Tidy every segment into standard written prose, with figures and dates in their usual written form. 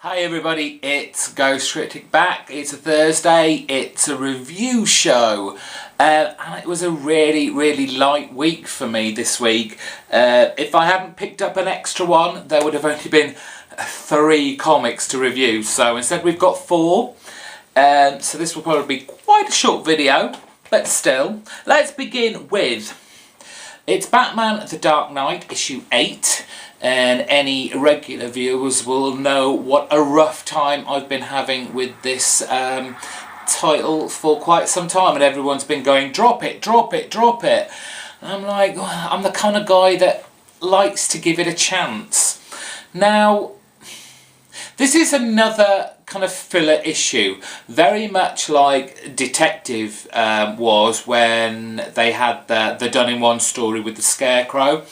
Hi everybody, it's Ghost Critic back. It's a Thursday, it's a review show, and it was a really light week for me this week. If I hadn't picked up an extra one, there would have only been 3 comics to review, so instead we've got 4. So this will probably be quite a short video, but still. Let's begin with, it's Batman The Dark Knight, issue 8. And any regular viewers will know what a rough time I've been having with this title for quite some time, and everyone's been going, drop it, drop it, drop it. And I'm like, I'm the kind of guy that likes to give it a chance. Now, this is another kind of filler issue, very much like Detective was when they had the done-in-one story with the Scarecrow.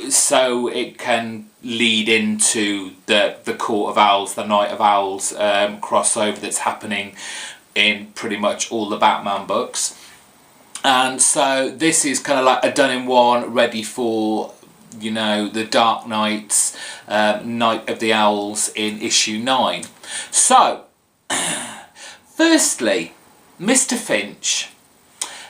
So it can lead into the Court of Owls, the Night of Owls crossover that's happening in pretty much all the Batman books. And so this is kind of like a done-in-one, ready for, you know, the Dark Knight's Night of the Owls in issue 9. So, firstly, Mr. Finch.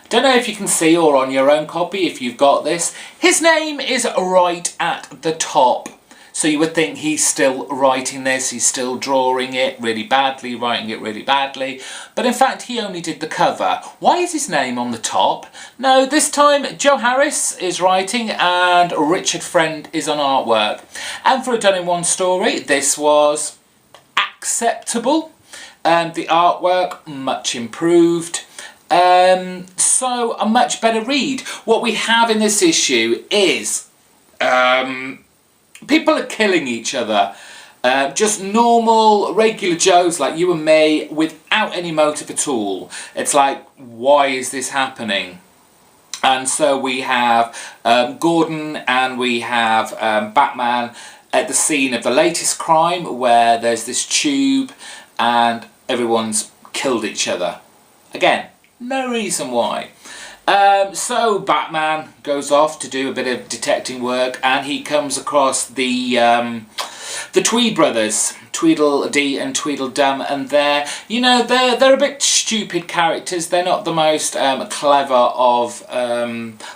Don't know if you can see or on your own copy if you've got this. His name is right at the top. So you would think he's still writing this, he's still drawing it really badly, writing it really badly. But in fact he only did the cover. Why is his name on the top? No, this time Joe Harris is writing and Richard Friend is on artwork. And for a done-in-one story, this was acceptable. The artwork, much improved. So a much better read. What we have in this issue is people are killing each other. Just normal, regular Joes like you and me without any motive at all. It's like, why is this happening? And so we have Gordon and we have Batman at the scene of the latest crime where there's this tube and everyone's killed each other. Again, no reason why. So Batman goes off to do a bit of detecting work and he comes across the Tweed brothers, Tweedledee and Tweedledum, and they're a bit stupid characters. They're not the most clever of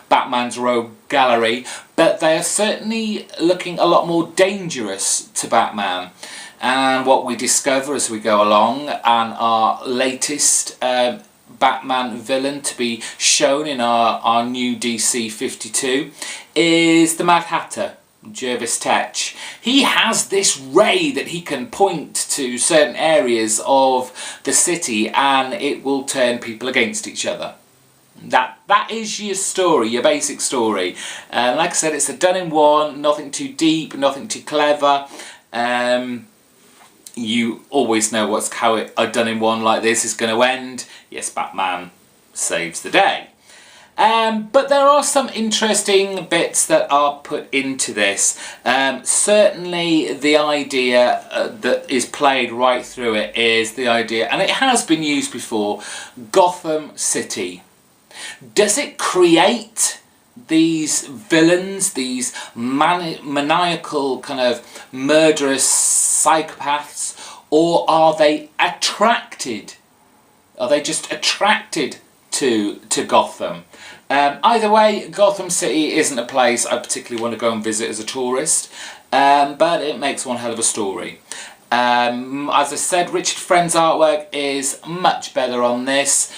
Batman's rogue gallery, but they are certainly looking a lot more dangerous to Batman. And what we discover as we go along, and our latest Batman villain to be shown in our new DC 52 is the Mad Hatter, Jervis Tetch. He has this ray that he can point to certain areas of the city and it will turn people against each other. That is your story, your basic story. Like I said, it's a done-in-one, nothing too deep, nothing too clever. You always know how a done-in-one like this is going to end. Yes, Batman saves the day. But there are some interesting bits that are put into this. Certainly the idea that is played right through it is the idea, and it has been used before, Gotham City. Does it create these villains, these maniacal kind of murderous psychopaths, or are they attracted? Are they just attracted to Gotham? Either way, Gotham City isn't a place I particularly want to go and visit as a tourist, but it makes one hell of a story. As I said, Richard Friend's artwork is much better on this.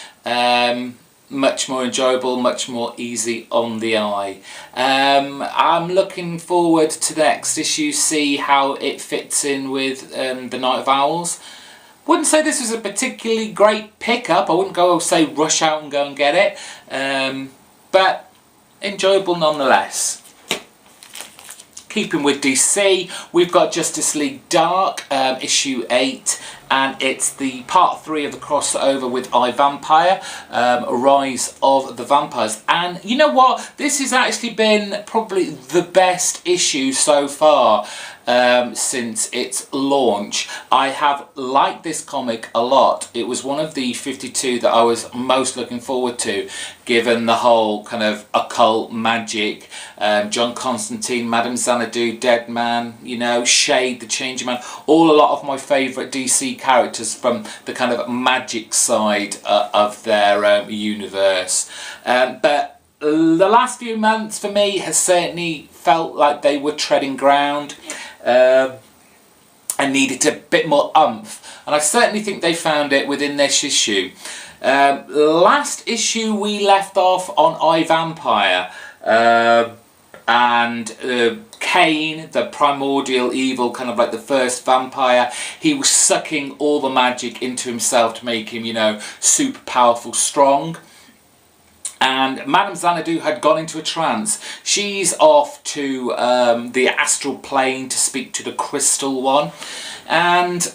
Much more enjoyable, much more easy on the eye. I'm looking forward to the next issue, see how it fits in with the Night of Owls. Wouldn't say this was a particularly great pickup. I wouldn't go say rush out and go and get it, but enjoyable nonetheless. Keeping with DC, we've got Justice League Dark, issue 8, and it's the part 3 of the crossover with iVampire, Rise of the Vampires. And you know what? This has actually been probably the best issue so far. since its launch. I have liked this comic a lot. It was one of the 52 that I was most looking forward to, given the whole kind of occult magic, John Constantine, Madame Xanadu, Deadman, you know, Shade, the Changing Man, all a lot of my favourite DC characters from the kind of magic side of their universe. But the last few months for me has certainly felt like they were treading ground and needed a bit more oomph, and I certainly think they found it within this issue. Last issue we left off on I, Vampire, and Cain, the primordial evil, kind of like the first vampire, he was sucking all the magic into himself to make him, you know, super powerful, strong. And Madame Xanadu had gone into a trance. She's off to the astral plane to speak to the Crystal One. And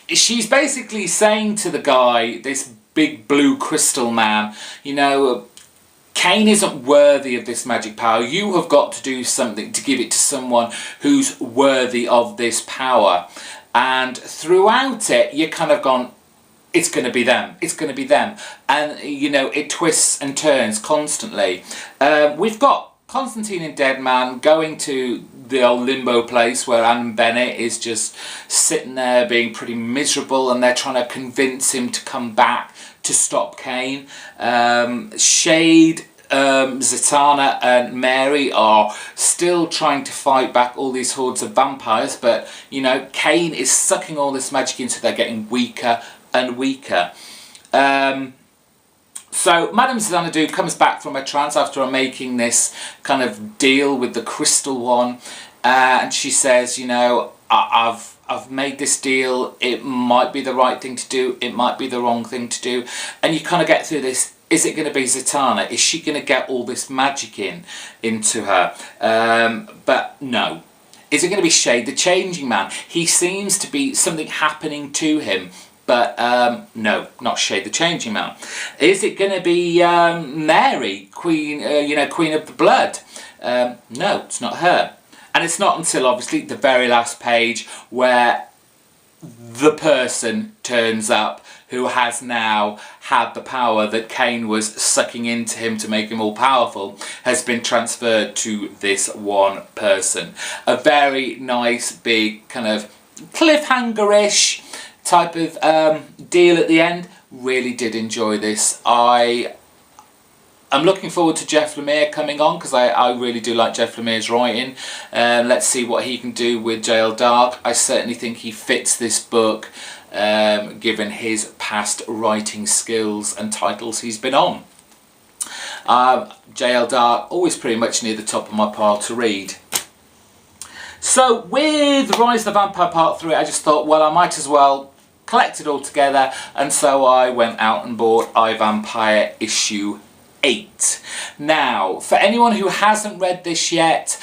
she's basically saying to the guy, this big blue crystal man, you know, Cain isn't worthy of this magic power. You have got to do something to give it to someone who's worthy of this power. And throughout it, you're kind of gone, it's going to be them, it's going to be them. And, you know, it twists and turns constantly. We've got Constantine and Deadman going to the old limbo place where Adam Bennett is just sitting there being pretty miserable, and they're trying to convince him to come back to stop Cain. Shade, Zatanna and Mary are still trying to fight back all these hordes of vampires, but, you know, Cain is sucking all this magic in, so they're getting weaker and weaker. So Madame Xanadu comes back from her trance after making this kind of deal with the Crystal One, and she says, you know, I've made this deal. It might be the right thing to do, it might be the wrong thing to do. And you kind of get through this. Is it going to be Zatanna? Is she going to get all this magic into her? But no. Is it going to be Shade, the Changing Man? He seems to be something happening to him. But no, not Shade the Changing Man. Is it going to be Mary, Queen, you know, Queen of the Blood? No, it's not her. And it's not until obviously the very last page where the person turns up who has now had the power that Cain was sucking into him to make him all powerful, has been transferred to this one person. A very nice big kind of cliffhanger-ish type of deal at the end. Really did enjoy this. I'm looking forward to Jeff Lemire coming on, because I really do like Jeff Lemire's writing. Let's see what he can do with J.L. Dark. I certainly think he fits this book, given his past writing skills and titles he's been on. J.L. Dark, always pretty much near the top of my pile to read. So with Rise of the Vampire Part 3, I just thought, well, I might as well collect it all together, and so I went out and bought I, Vampire issue 8. Now, for anyone who hasn't read this yet,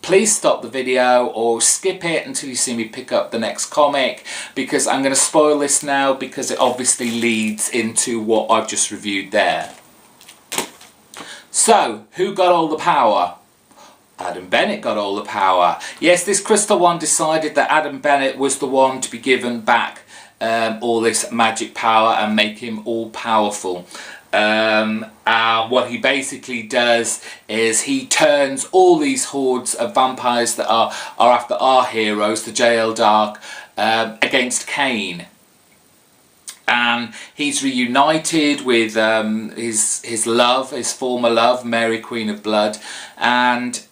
please stop the video or skip it until you see me pick up the next comic, because I'm going to spoil this now, because it obviously leads into what I've just reviewed there. So, who got all the power? Adam Bennett got all the power. Yes, this Crystal One decided that Adam Bennett was the one to be given back all this magic power and make him all powerful. What he basically does is he turns all these hordes of vampires that are after our heroes, the J.L. Dark, against Cain. And he's reunited with his love, his former love, Mary, Queen of Blood. And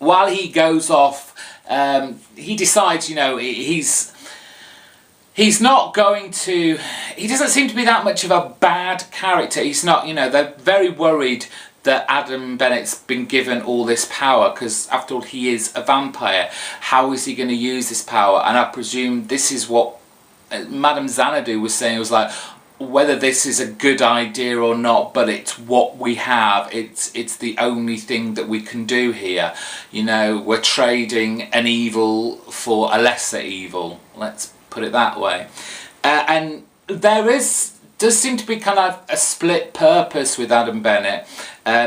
while he goes off, he decides, you know, he's not going to, he doesn't seem to be that much of a bad character. He's not, you know, they're very worried that Adam Bennett's been given all this power, because after all he is a vampire. How is he going to use this power? And I presume this is what Madame Xanadu was saying. It was like, whether this is a good idea or not, but it's what we have. It's the only thing that we can do here. You know, we're trading an evil for a lesser evil. Let's put it that way. And there is does seem to be kind of a split purpose with Adam Bennett.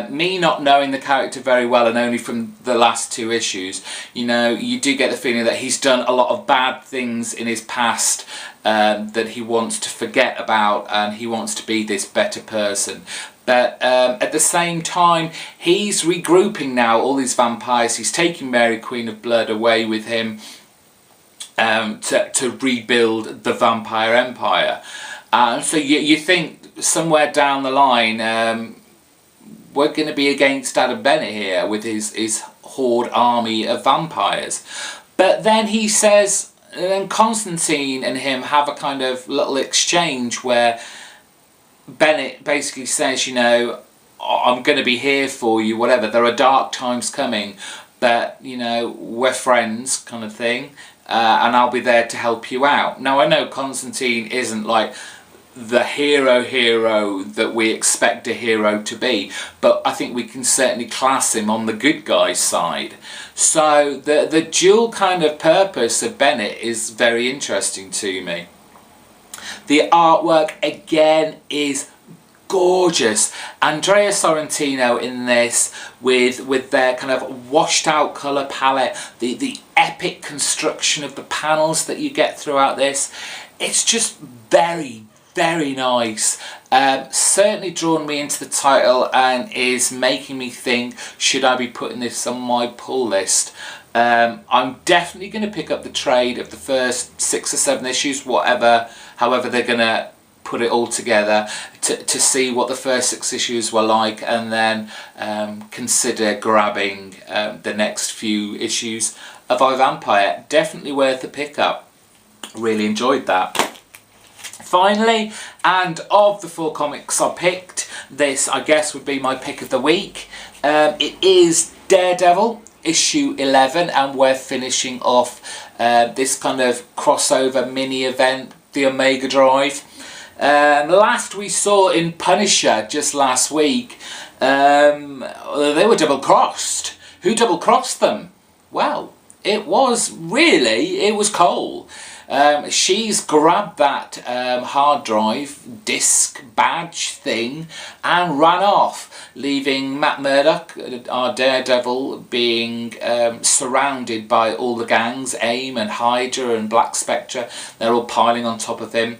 Me not knowing the character very well and only from the last 2 issues, you know, you do get the feeling that he's done a lot of bad things in his past that he wants to forget about, and he wants to be this better person. But at the same time, he's regrouping now all these vampires. He's taking Mary Queen of Blood away with him to rebuild the vampire empire. So you think somewhere down the line we're going to be against Adam Bennett here with his horde army of vampires. But then he says, and Constantine and him have a kind of little exchange where Bennett basically says, you know, I'm going to be here for you, whatever, there are dark times coming, but, you know, we're friends kind of thing, and I'll be there to help you out. Now, I know Constantine isn't like the hero that we expect a hero to be, but I think we can certainly class him on the good guy's side. So the dual kind of purpose of Bennett is very interesting to me. The artwork again is gorgeous. Andrea Sorrentino in this with their kind of washed out colour palette, the epic construction of the panels that you get throughout this, it's just very nice. Certainly drawn me into the title and is making me think, should I be putting this on my pull list? I'm definitely going to pick up the trade of the first 6 or 7 issues, however they're going to put it all together, to see what the first 6 issues were like, and then consider grabbing the next few issues of I, Vampire. Definitely worth a pickup. Really enjoyed that. Finally, and of the 4 comics I picked, this I guess would be my pick of the week. It is Daredevil issue 11, and we're finishing off this kind of crossover mini event, the Omega Drive. Last we saw in Punisher just last week, they were double crossed. Who double crossed them? Well, it was Cole. She's grabbed that hard drive disc badge thing and ran off, leaving Matt Murdock, our Daredevil, being surrounded by all the gangs, AIM and Hydra and Black Spectre. They're all piling on top of him.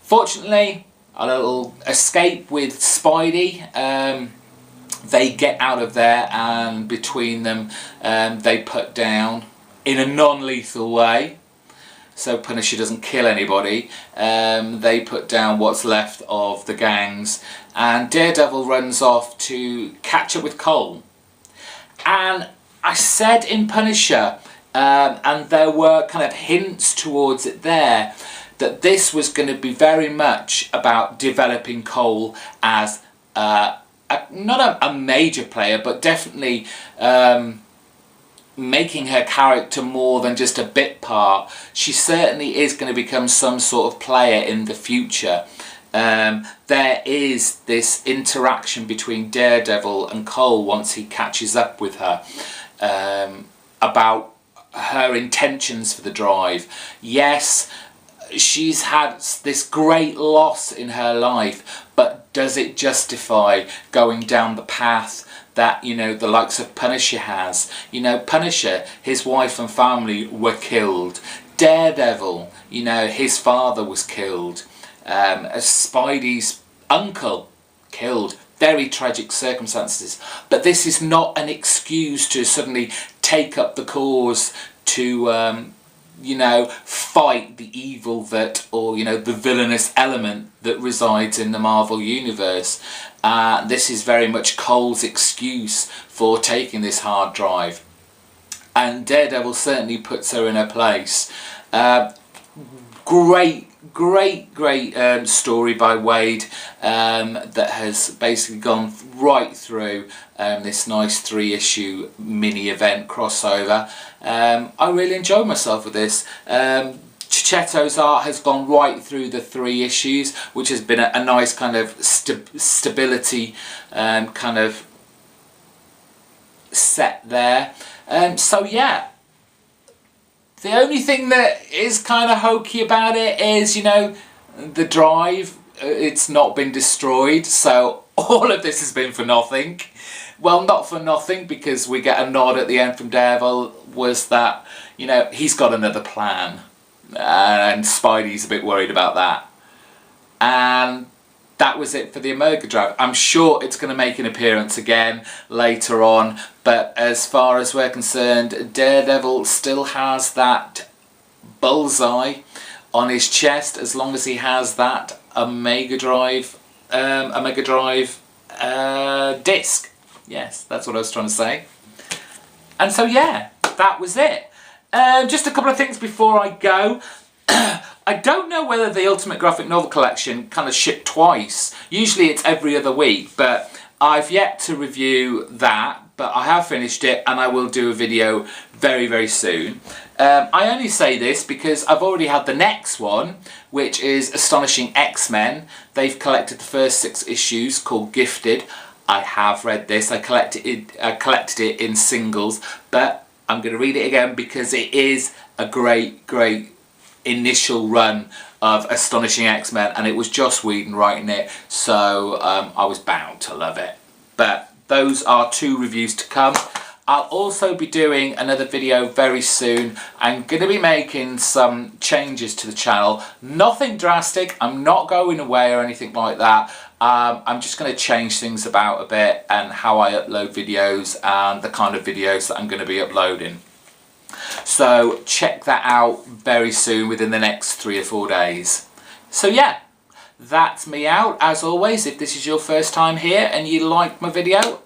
Fortunately, a little escape with Spidey. They get out of there, and between them they put down, in a non-lethal way, so Punisher doesn't kill anybody, they put down what's left of the gangs, and Daredevil runs off to catch up with Cole. And I said in Punisher, and there were kind of hints towards it there, that this was going to be very much about developing Cole as not a major player, but definitely making her character more than just a bit part. She certainly is going to become some sort of player in the future. There is this interaction between Daredevil and Cole once he catches up with her, about her intentions for the drive. Yes, she's had this great loss in her life, but does it justify going down the path that, you know, the likes of Punisher has? You know, Punisher, his wife and family were killed. Daredevil, you know, his father was killed. Spidey's uncle killed. Very tragic circumstances. But this is not an excuse to suddenly take up the cause to you know, fight the evil that, or, you know, the villainous element that resides in the Marvel Universe. This is very much Cole's excuse for taking this hard drive. And Daredevil certainly puts her in her place. Great story by Wade that has basically gone right through this nice 3-issue mini event crossover. I really enjoyed myself with this. Chichetto's art has gone right through the 3 issues, which has been a nice kind of stability kind of set there. So yeah, the only thing that is kind of hokey about it is, you know, the drive. it's not been destroyed, so all of this has been for nothing. Well, not for nothing, because we get a nod at the end from Daredevil, was that, you know, he's got another plan. And Spidey's a bit worried about that. And that was it for the Omega Drive. I'm sure it's going to make an appearance again later on, but as far as we're concerned, Daredevil still has that bullseye on his chest as long as he has that Omega Drive disc. Yes, that's what I was trying to say. And so yeah, that was it. Just a couple of things before I go. I don't know whether the Ultimate Graphic Novel Collection kind of shipped twice. Usually it's every other week, but I've yet to review that, but I have finished it and I will do a video very, very soon. I only say this because I've already had the next one, which is Astonishing X-Men. They've collected the first 6 issues, called Gifted. I have read this. I collected it in singles, but I'm going to read it again because it is a great, great initial run of Astonishing X-Men, and it was Joss Whedon writing it, so I was bound to love it. But those are 2 reviews to come. I'll also be doing another video very soon. I'm going to be making some changes to the channel. Nothing drastic. I'm not going away or anything like that. I'm just going to change things about a bit and how I upload videos and the kind of videos that I'm going to be uploading. So check that out very soon, within the next 3 or 4 days. So yeah, that's me out. As always, if this is your first time here and you like my video,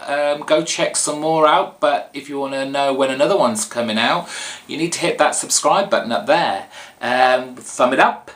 go check some more out. But if you want to know when another one's coming out, you need to hit that subscribe button up there. Thumb it up,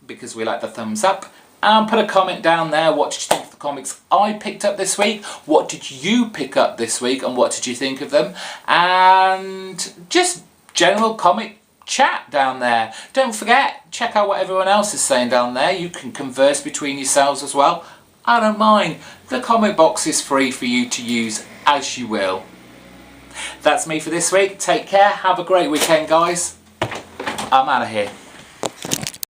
because we like the thumbs up. And put a comment down there. What did you think of the comics I picked up this week? What did you pick up this week and what did you think of them? And just general comic chat down there. Don't forget, check out what everyone else is saying down there. You can converse between yourselves as well. I don't mind. The comment box is free for you to use as you will. That's me for this week. Take care. Have a great weekend, guys. I'm out of here.